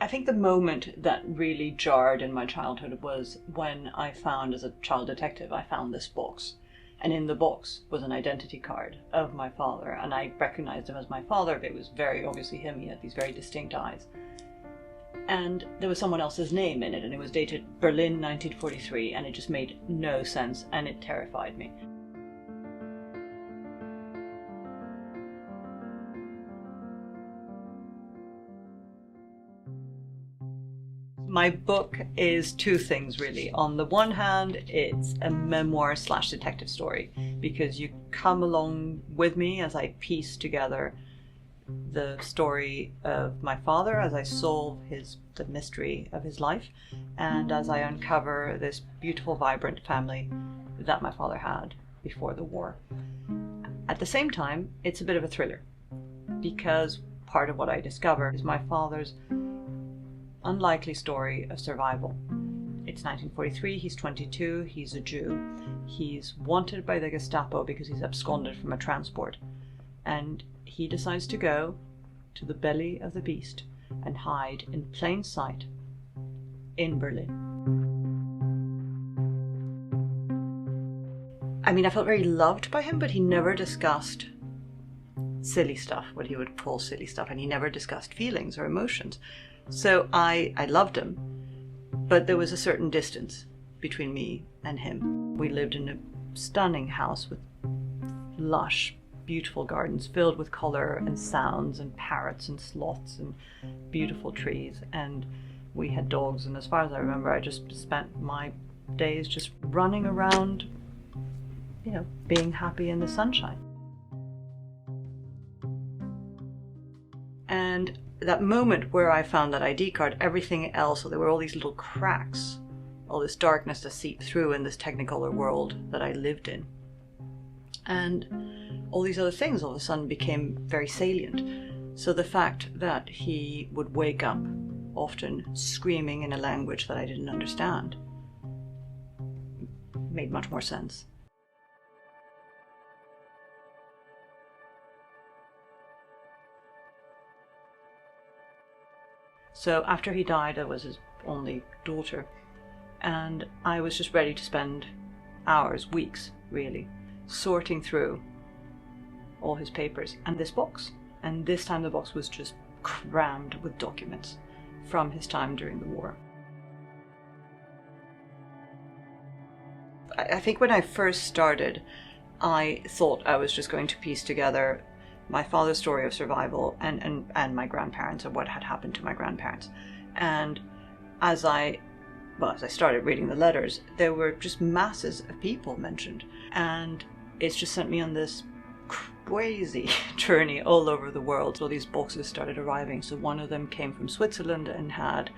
I think the moment that really jarred in my childhood was when I found, as a child detective, I found this box. And in the box was an identity card of my father. And I recognized him as my father, but it was very obviously him. He had these very distinct eyes. And there was someone else's name in it, and it was dated Berlin 1943, and it just made no sense, and it terrified me. My book is two things, really. On the one hand, it's a memoir / detective story, because you come along with me as I piece together the story of my father, as I solve the mystery of his life, and as I uncover this beautiful, vibrant family that my father had before the war. At the same time, it's a bit of a thriller, because part of what I discover is my father's unlikely story of survival. It's 1943, he's 22, he's a Jew. He's wanted by the Gestapo because he's absconded from a transport. And he decides to go to the belly of the beast and hide in plain sight in Berlin. I mean, I felt very loved by him, but he never discussed silly stuff, what he would call silly stuff, and he never discussed feelings or emotions. So I loved him, but there was a certain distance between me and him. We lived in a stunning house with lush, beautiful gardens filled with color and sounds and parrots and sloths and beautiful trees. And we had dogs, and as far as I remember, I just spent my days just running around, being happy in the sunshine. And that moment where I found that ID card, everything else, so there were all these little cracks, all this darkness to seep through in this technicolor world that I lived in. And all these other things all of a sudden became very salient. So the fact that he would wake up often screaming in a language that I didn't understand made much more sense. So after he died, I was his only daughter, and I was just ready to spend hours, weeks, really, sorting through all his papers and this box. And this time the box was just crammed with documents from his time during the war. I think when I first started, I thought I was just going to piece together my father's story of survival and my grandparents, and what had happened to my grandparents. And as I started reading the letters, there were just masses of people mentioned. And it's just sent me on this crazy journey all over the world. So these boxes started arriving. So one of them came from Switzerland and had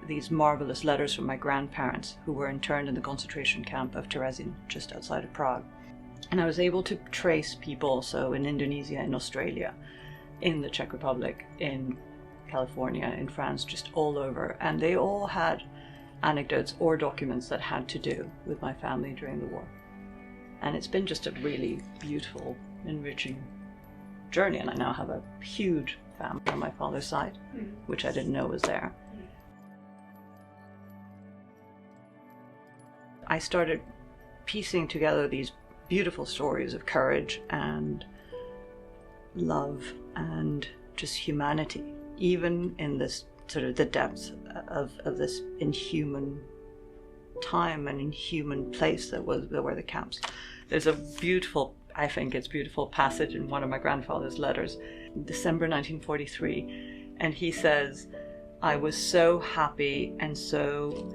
these marvelous letters from my grandparents, who were interned in the concentration camp of Terezin, just outside of Prague. And I was able to trace people, so in Indonesia, in Australia, in the Czech Republic, in California, in France, just all over. And they all had anecdotes or documents that had to do with my family during the war. And it's been just a really beautiful, enriching journey. And I now have a huge family on my father's side, which I didn't know was there. I started piecing together these beautiful stories of courage and love and just humanity, even in this sort of the depths of this inhuman time and inhuman place that were the camps. There's a beautiful, I think it's beautiful passage in one of my grandfather's letters, December 1943, and he says, "I was so happy and so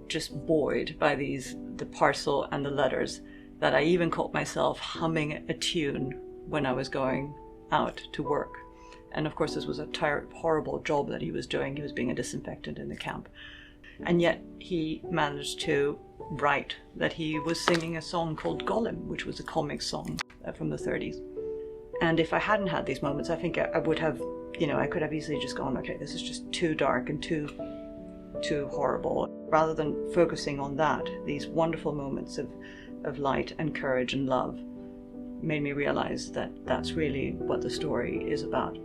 just buoyed by the parcel and the letters, that I even caught myself humming a tune when I was going out to work." And of course, this was a horrible job that he was doing. He was being a disinfectant in the camp. And yet he managed to write that he was singing a song called Golem, which was a comic song from the 30s. And if I hadn't had these moments, I think I would have, I could have easily just gone, okay, this is just too dark and too horrible. Rather than focusing on that, these wonderful moments of light and courage and love made me realize that that's really what the story is about.